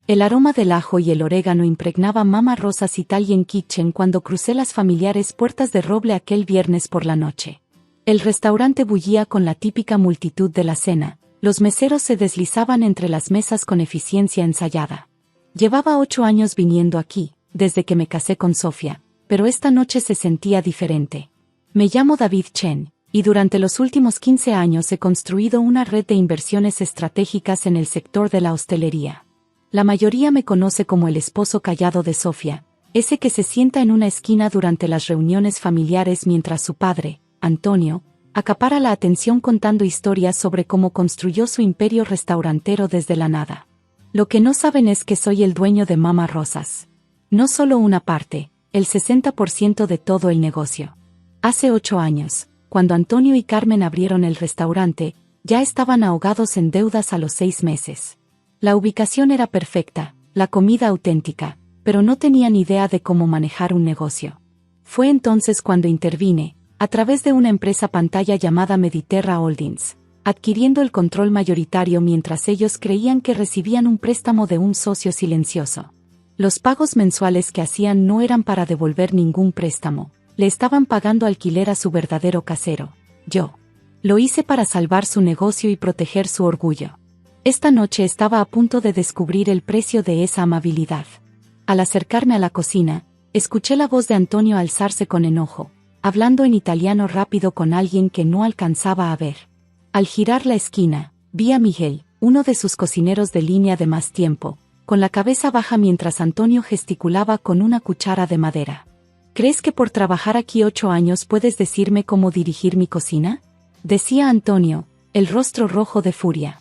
El aroma del ajo y el orégano impregnaba Mama Rosa's Italian Kitchen cuando crucé las familiares puertas de roble aquel viernes por la noche. El restaurante bullía con la típica multitud de la cena, los meseros se deslizaban entre las mesas con eficiencia ensayada. Llevaba 8 años viniendo aquí, desde que me casé con Sofía, pero esta noche se sentía diferente. Me llamo David Chen, y durante los últimos 15 años he construido una red de inversiones estratégicas en el sector de la hostelería. La mayoría me conoce como el esposo callado de Sofía, ese que se sienta en una esquina durante las reuniones familiares mientras su padre, Antonio, acapara la atención contando historias sobre cómo construyó su imperio restaurantero desde la nada. Lo que no saben es que soy el dueño de Mama Rosa's. No solo una parte, el 60% de todo el negocio. Hace 8 años, cuando Antonio y Carmen abrieron el restaurante, ya estaban ahogados en deudas a los 6 meses. La ubicación era perfecta, la comida auténtica, pero no tenían idea de cómo manejar un negocio. Fue entonces cuando intervine, a través de una empresa pantalla llamada Mediterra Holdings, adquiriendo el control mayoritario mientras ellos creían que recibían un préstamo de un socio silencioso. Los pagos mensuales que hacían no eran para devolver ningún préstamo, le estaban pagando alquiler a su verdadero casero, yo. Lo hice para salvar su negocio y proteger su orgullo. Esta noche estaba a punto de descubrir el precio de esa amabilidad. Al acercarme a la cocina, escuché la voz de Antonio alzarse con enojo, hablando en italiano rápido con alguien que no alcanzaba a ver. Al girar la esquina, vi a Miguel, uno de sus cocineros de línea de más tiempo, con la cabeza baja mientras Antonio gesticulaba con una cuchara de madera. ¿Crees que por trabajar aquí 8 años puedes decirme cómo dirigir mi cocina?, decía Antonio, el rostro rojo de furia.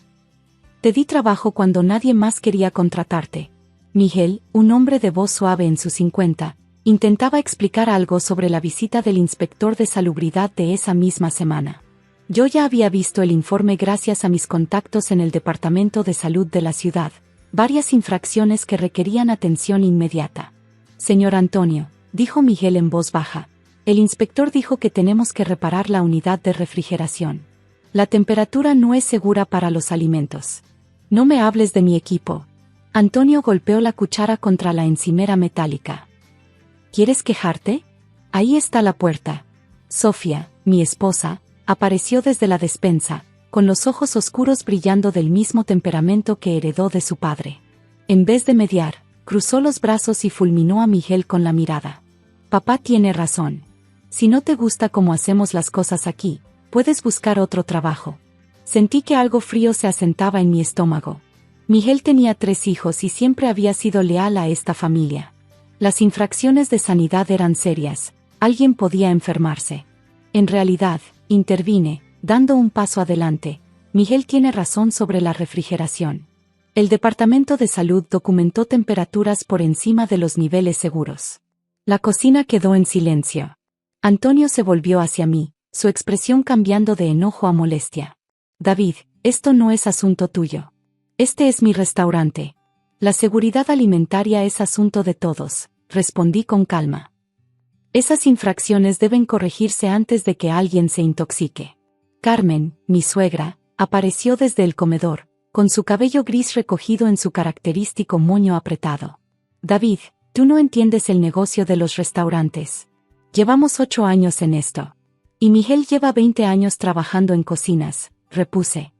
Te di trabajo cuando nadie más quería contratarte. Miguel, un hombre de voz suave en sus 50, intentaba explicar algo sobre la visita del inspector de salubridad de esa misma semana. Yo ya había visto el informe gracias a mis contactos en el Departamento de Salud de la ciudad, varias infracciones que requerían atención inmediata. Señor Antonio, dijo Miguel en voz baja, el inspector dijo que tenemos que reparar la unidad de refrigeración. La temperatura no es segura para los alimentos. No me hables de mi equipo. Antonio golpeó la cuchara contra la encimera metálica. ¿Quieres quejarte? Ahí está la puerta. Sofía, mi esposa, apareció desde la despensa, con los ojos oscuros brillando del mismo temperamento que heredó de su padre. En vez de mediar, cruzó los brazos y fulminó a Miguel con la mirada. Papá tiene razón. Si no te gusta cómo hacemos las cosas aquí, puedes buscar otro trabajo. Sentí que algo frío se asentaba en mi estómago. Miguel tenía 3 hijos y siempre había sido leal a esta familia. Las infracciones de sanidad eran serias, alguien podía enfermarse. En realidad, intervine, dando un paso adelante. Miguel tiene razón sobre la refrigeración. El Departamento de Salud documentó temperaturas por encima de los niveles seguros. La cocina quedó en silencio. Antonio se volvió hacia mí, su expresión cambiando de enojo a molestia. David, esto no es asunto tuyo. Este es mi restaurante. La seguridad alimentaria es asunto de todos, respondí con calma. Esas infracciones deben corregirse antes de que alguien se intoxique. Carmen, mi suegra, apareció desde el comedor, con su cabello gris recogido en su característico moño apretado. David, tú no entiendes el negocio de los restaurantes. Llevamos 8 años en esto. Y Miguel lleva 20 años trabajando en cocinas, repuse.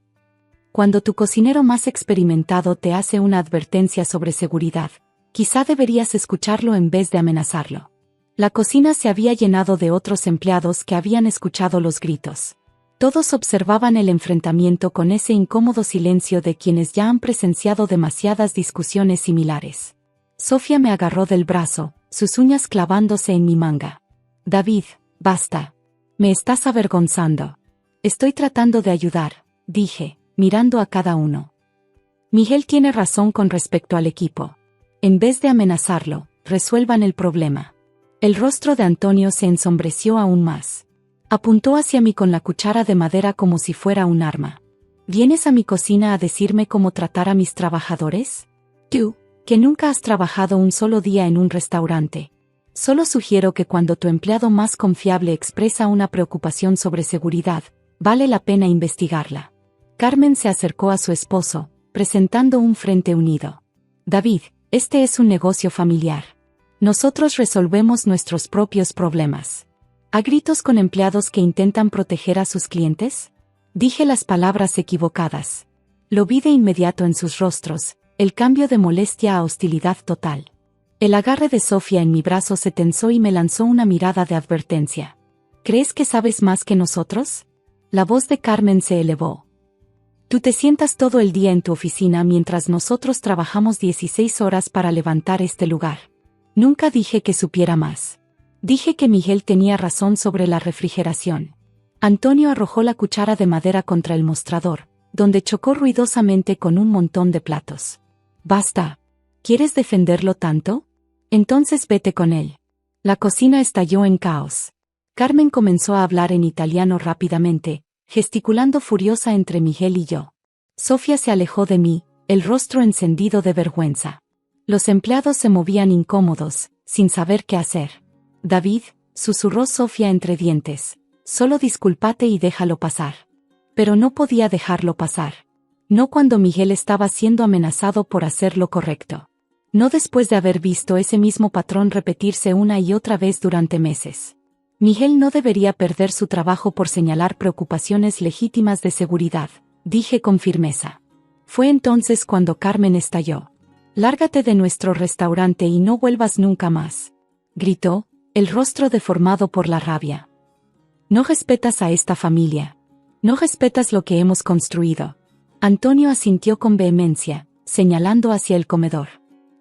Cuando tu cocinero más experimentado te hace una advertencia sobre seguridad, quizá deberías escucharlo en vez de amenazarlo. La cocina se había llenado de otros empleados que habían escuchado los gritos. Todos observaban el enfrentamiento con ese incómodo silencio de quienes ya han presenciado demasiadas discusiones similares. Sofía me agarró del brazo, sus uñas clavándose en mi manga. David, basta. Me estás avergonzando. Estoy tratando de ayudar, dije, mirando a cada uno. Miguel tiene razón con respecto al equipo. En vez de amenazarlo, resuelvan el problema. El rostro de Antonio se ensombreció aún más. Apuntó hacia mí con la cuchara de madera como si fuera un arma. ¿Vienes a mi cocina a decirme cómo tratar a mis trabajadores? Tú, que nunca has trabajado un solo día en un restaurante. Solo sugiero que cuando tu empleado más confiable expresa una preocupación sobre seguridad, vale la pena investigarla. Carmen se acercó a su esposo, presentando un frente unido. David, este es un negocio familiar. Nosotros resolvemos nuestros propios problemas. ¿A gritos con empleados que intentan proteger a sus clientes? Dije las palabras equivocadas. Lo vi de inmediato en sus rostros, el cambio de molestia a hostilidad total. El agarre de Sofía en mi brazo se tensó y me lanzó una mirada de advertencia. ¿Crees que sabes más que nosotros? La voz de Carmen se elevó. Tú te sientas todo el día en tu oficina mientras nosotros trabajamos 16 horas para levantar este lugar. Nunca dije que supiera más. Dije que Miguel tenía razón sobre la refrigeración. Antonio arrojó la cuchara de madera contra el mostrador, donde chocó ruidosamente con un montón de platos. Basta. ¿Quieres defenderlo tanto? Entonces vete con él. La cocina estalló en caos. Carmen comenzó a hablar en italiano rápidamente, gesticulando furiosa entre Miguel y yo. Sofía se alejó de mí, el rostro encendido de vergüenza. Los empleados se movían incómodos, sin saber qué hacer. David, susurró Sofía entre dientes, solo discúlpate y déjalo pasar. Pero no podía dejarlo pasar. No cuando Miguel estaba siendo amenazado por hacer lo correcto. No después de haber visto ese mismo patrón repetirse una y otra vez durante meses. Miguel no debería perder su trabajo por señalar preocupaciones legítimas de seguridad, dije con firmeza. Fue entonces cuando Carmen estalló. Lárgate de nuestro restaurante y no vuelvas nunca más. Gritó, el rostro deformado por la rabia. No respetas a esta familia. No respetas lo que hemos construido. Antonio asintió con vehemencia, señalando hacia el comedor.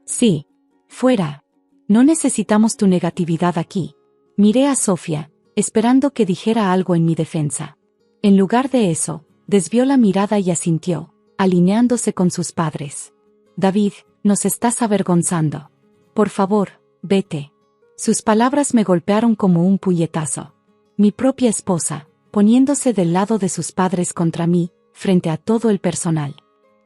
Sí. Fuera. No necesitamos tu negatividad aquí. Miré a Sofía, esperando que dijera algo en mi defensa. En lugar de eso, desvió la mirada y asintió, alineándose con sus padres. David, nos estás avergonzando. Por favor, vete. Sus palabras me golpearon como un puñetazo. Mi propia esposa, poniéndose del lado de sus padres contra mí, frente a todo el personal.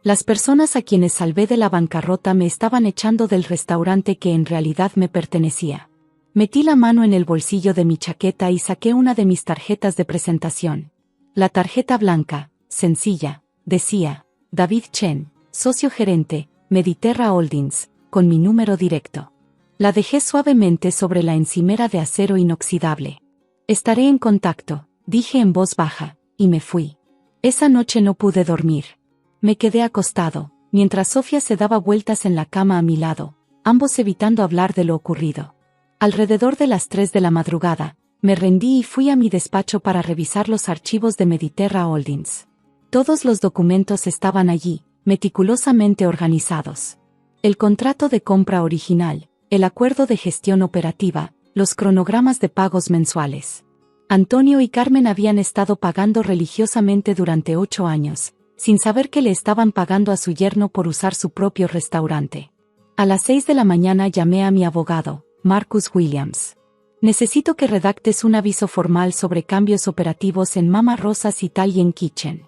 Las personas a quienes salvé de la bancarrota me estaban echando del restaurante que en realidad me pertenecía. Metí la mano en el bolsillo de mi chaqueta y saqué una de mis tarjetas de presentación. La tarjeta blanca, sencilla, decía, David Chen, socio gerente, Mediterra Holdings, con mi número directo. La dejé suavemente sobre la encimera de acero inoxidable. Estaré en contacto, dije en voz baja, y me fui. Esa noche no pude dormir. Me quedé acostado, mientras Sofía se daba vueltas en la cama a mi lado, ambos evitando hablar de lo ocurrido. Alrededor de las 3 de la madrugada, me rendí y fui a mi despacho para revisar los archivos de Mediterra Holdings. Todos los documentos estaban allí, meticulosamente organizados. El contrato de compra original, el acuerdo de gestión operativa, los cronogramas de pagos mensuales. Antonio y Carmen habían estado pagando religiosamente durante 8 años, sin saber que le estaban pagando a su yerno por usar su propio restaurante. A las 6 de la mañana llamé a mi abogado, Marcus Williams. Necesito que redactes un aviso formal sobre cambios operativos en Mama Rosa's Italian Kitchen.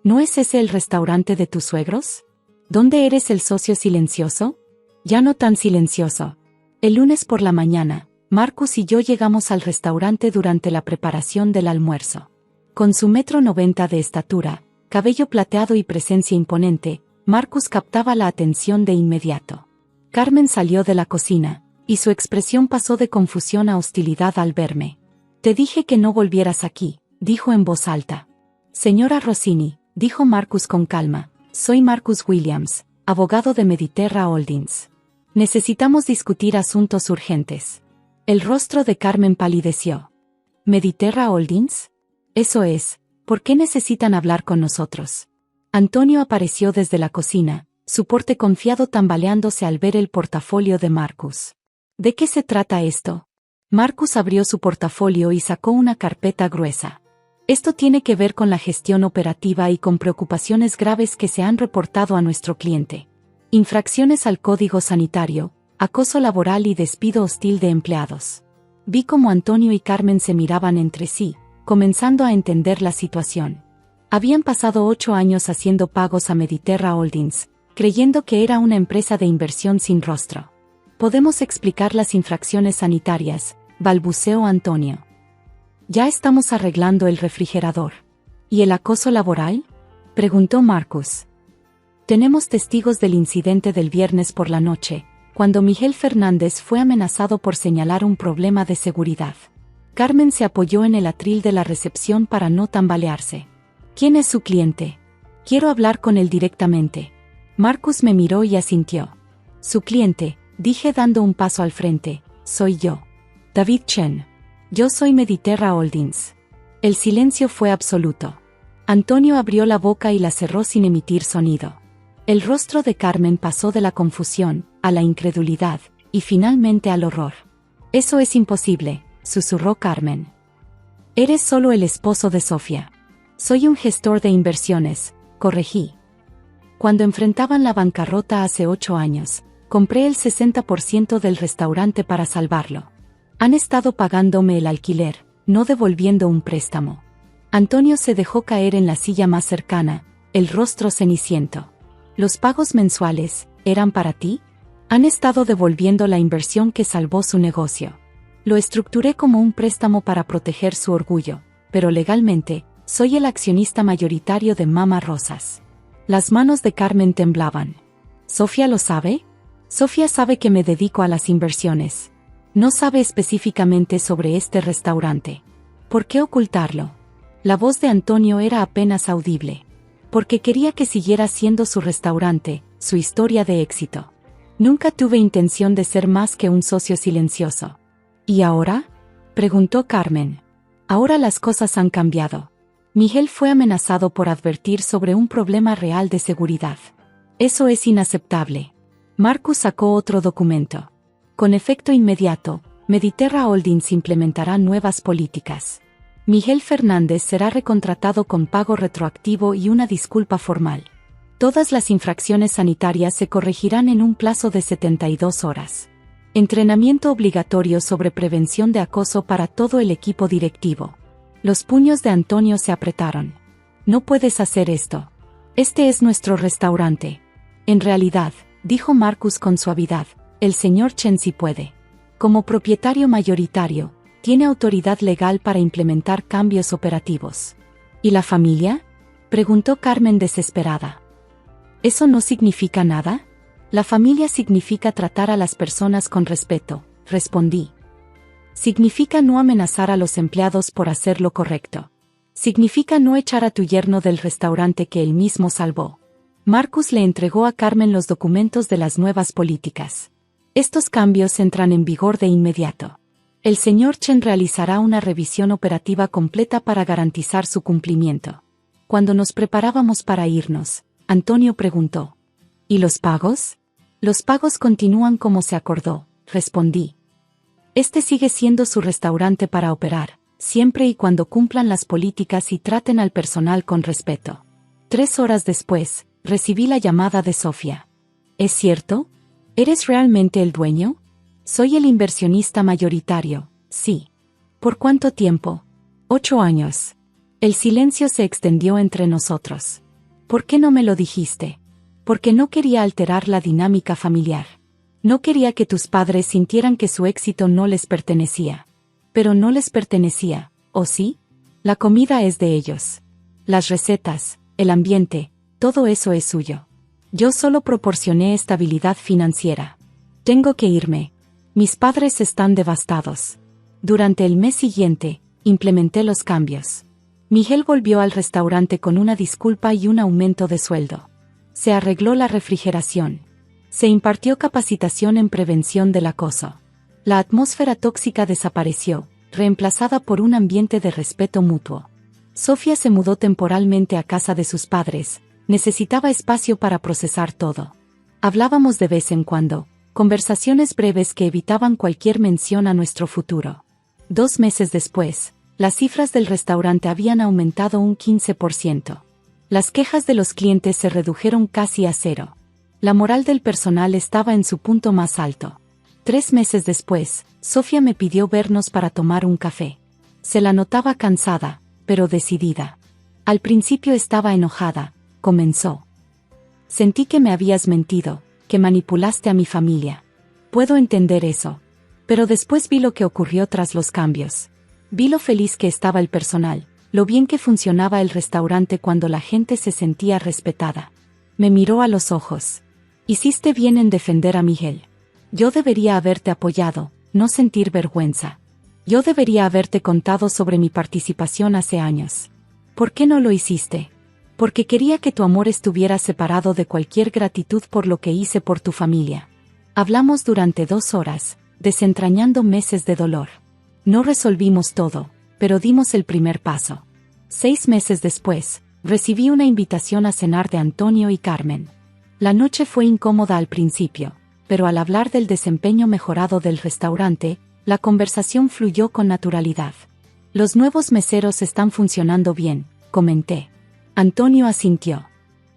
¿No es ese el restaurante de tus suegros? ¿Dónde eres el socio silencioso? Ya no tan silencioso. El lunes por la mañana, Marcus y yo llegamos al restaurante durante la preparación del almuerzo. Con su 1,90 m de estatura, cabello plateado y presencia imponente, Marcus captaba la atención de inmediato. Carmen salió de la cocina, y su expresión pasó de confusión a hostilidad al verme. Te dije que no volvieras aquí, dijo en voz alta. Señora Rossini, dijo Marcus con calma, soy Marcus Williams, abogado de Mediterra Holdings. Necesitamos discutir asuntos urgentes. El rostro de Carmen palideció. ¿Mediterra Holdings? Eso es. ¿Por qué necesitan hablar con nosotros? Antonio apareció desde la cocina, su porte confiado tambaleándose al ver el portafolio de Marcus. ¿De qué se trata esto? Marcus abrió su portafolio y sacó una carpeta gruesa. Esto tiene que ver con la gestión operativa y con preocupaciones graves que se han reportado a nuestro cliente. Infracciones al Código Sanitario, acoso laboral y despido hostil de empleados. Vi cómo Antonio y Carmen se miraban entre sí, comenzando a entender la situación. Habían pasado 8 años haciendo pagos a Mediterra Holdings, creyendo que era una empresa de inversión sin rostro. ¿Podemos explicar las infracciones sanitarias?, balbuceó Antonio. Ya estamos arreglando el refrigerador. ¿Y el acoso laboral?, preguntó Marcus. Tenemos testigos del incidente del viernes por la noche, cuando Miguel Fernández fue amenazado por señalar un problema de seguridad. Carmen se apoyó en el atril de la recepción para no tambalearse. ¿Quién es su cliente? Quiero hablar con él directamente. Marcus me miró y asintió. Su cliente, dije dando un paso al frente, soy yo. David Chen. Yo soy Mediterra Holdings. El silencio fue absoluto. Antonio abrió la boca y la cerró sin emitir sonido. El rostro de Carmen pasó de la confusión, a la incredulidad, y finalmente al horror. Eso es imposible, susurró Carmen. Eres solo el esposo de Sofía. Soy un gestor de inversiones, corregí. Cuando enfrentaban la bancarrota hace 8 años, compré el 60% del restaurante para salvarlo. Han estado pagándome el alquiler, no devolviendo un préstamo. Antonio se dejó caer en la silla más cercana, el rostro ceniciento. ¿Los pagos mensuales eran para ti? Han estado devolviendo la inversión que salvó su negocio. Lo estructuré como un préstamo para proteger su orgullo, pero legalmente, soy el accionista mayoritario de Mama Rosas. Las manos de Carmen temblaban. ¿Sofía lo sabe? Sofía sabe que me dedico a las inversiones. No sabe específicamente sobre este restaurante. ¿Por qué ocultarlo? La voz de Antonio era apenas audible. Porque quería que siguiera siendo su restaurante, su historia de éxito. Nunca tuve intención de ser más que un socio silencioso. ¿Y ahora? Preguntó Carmen. Ahora las cosas han cambiado. Miguel fue amenazado por advertir sobre un problema real de seguridad. Eso es inaceptable. Marcus sacó otro documento. Con efecto inmediato, Mediterra Holdings implementará nuevas políticas. Miguel Fernández será recontratado con pago retroactivo y una disculpa formal. Todas las infracciones sanitarias se corregirán en un plazo de 72 horas. Entrenamiento obligatorio sobre prevención de acoso para todo el equipo directivo. Los puños de Antonio se apretaron. No puedes hacer esto. Este es nuestro restaurante. En realidad, dijo Marcus con suavidad, el señor Chen sí puede. Como propietario mayoritario, tiene autoridad legal para implementar cambios operativos. ¿Y la familia? Preguntó Carmen desesperada. ¿Eso no significa nada? La familia significa tratar a las personas con respeto, respondí. Significa no amenazar a los empleados por hacer lo correcto. Significa no echar a tu yerno del restaurante que él mismo salvó. Marcus le entregó a Carmen los documentos de las nuevas políticas. Estos cambios entran en vigor de inmediato. El señor Chen realizará una revisión operativa completa para garantizar su cumplimiento. Cuando nos preparábamos para irnos, Antonio preguntó. ¿Y los pagos? Los pagos continúan como se acordó, respondí. Este sigue siendo su restaurante para operar, siempre y cuando cumplan las políticas y traten al personal con respeto. 3 horas después, recibí la llamada de Sofía. ¿Es cierto? ¿Eres realmente el dueño? Soy el inversionista mayoritario, sí. ¿Por cuánto tiempo? 8 años. El silencio se extendió entre nosotros. ¿Por qué no me lo dijiste? Porque no quería alterar la dinámica familiar. No quería que tus padres sintieran que su éxito no les pertenecía. Pero no les pertenecía, ¿o sí? La comida es de ellos. Las recetas, el ambiente, todo eso es suyo. Yo solo proporcioné estabilidad financiera. Tengo que irme. Mis padres están devastados. Durante el mes siguiente, implementé los cambios. Miguel volvió al restaurante con una disculpa y un aumento de sueldo. Se arregló la refrigeración. Se impartió capacitación en prevención del acoso. La atmósfera tóxica desapareció, reemplazada por un ambiente de respeto mutuo. Sofía se mudó temporalmente a casa de sus padres, necesitaba espacio para procesar todo. Hablábamos de vez en cuando, conversaciones breves que evitaban cualquier mención a nuestro futuro. 2 meses después, las cifras del restaurante habían aumentado un 15%. Las quejas de los clientes se redujeron casi a 0. La moral del personal estaba en su punto más alto. 3 meses después, Sofía me pidió vernos para tomar un café. Se la notaba cansada, pero decidida. Al principio estaba enojada, comenzó. Sentí que me habías mentido, que manipulaste a mi familia. Puedo entender eso. Pero después vi lo que ocurrió tras los cambios. Vi lo feliz que estaba el personal, lo bien que funcionaba el restaurante cuando la gente se sentía respetada. Me miró a los ojos. Hiciste bien en defender a Miguel. Yo debería haberte apoyado, no sentir vergüenza. Yo debería haberte contado sobre mi participación hace años. ¿Por qué no lo hiciste? Porque quería que tu amor estuviera separado de cualquier gratitud por lo que hice por tu familia. Hablamos durante 2 horas, desentrañando meses de dolor. No resolvimos todo, pero dimos el primer paso. 6 meses después, recibí una invitación a cenar de Antonio y Carmen. La noche fue incómoda al principio, pero al hablar del desempeño mejorado del restaurante, la conversación fluyó con naturalidad. Los nuevos meseros están funcionando bien, comenté. Antonio asintió.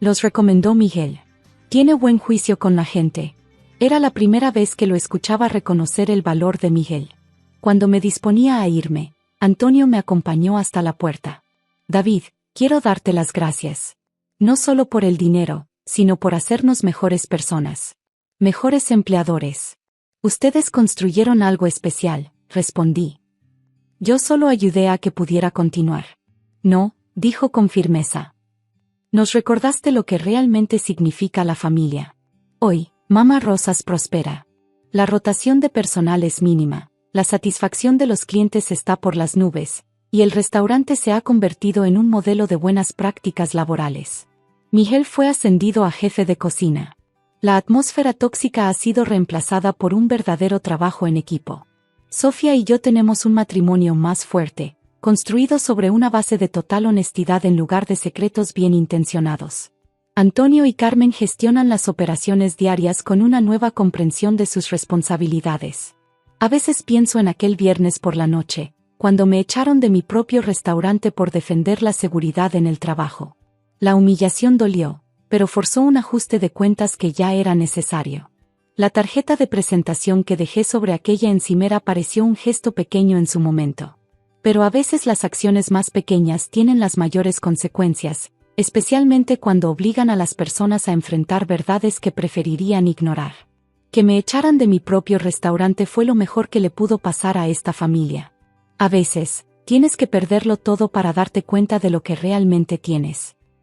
Los recomendó Miguel. Tiene buen juicio con la gente. Era la primera vez que lo escuchaba reconocer el valor de Miguel. Cuando me disponía a irme, Antonio me acompañó hasta la puerta. David, quiero darte las gracias. No solo por el dinero, sino por hacernos mejores personas. Mejores empleadores. Ustedes construyeron algo especial, respondí. Yo solo ayudé a que pudiera continuar. No, dijo con firmeza. Nos recordaste lo que realmente significa la familia. Hoy, Mama Rosas prospera. La rotación de personal es mínima, la satisfacción de los clientes está por las nubes, y el restaurante se ha convertido en un modelo de buenas prácticas laborales. Miguel fue ascendido a jefe de cocina. La atmósfera tóxica ha sido reemplazada por un verdadero trabajo en equipo. Sofía y yo tenemos un matrimonio más fuerte, construido sobre una base de total honestidad en lugar de secretos bien intencionados. Antonio y Carmen gestionan las operaciones diarias con una nueva comprensión de sus responsabilidades. A veces pienso en aquel viernes por la noche, cuando me echaron de mi propio restaurante por defender la seguridad en el trabajo. La humillación dolió, pero forzó un ajuste de cuentas que ya era necesario. La tarjeta de presentación que dejé sobre aquella encimera pareció un gesto pequeño en su momento. Pero a veces las acciones más pequeñas tienen las mayores consecuencias, especialmente cuando obligan a las personas a enfrentar verdades que preferirían ignorar. Que me echaran de mi propio restaurante fue lo mejor que le pudo pasar a esta familia. A veces, tienes que perderlo todo para darte cuenta de lo que realmente tienes.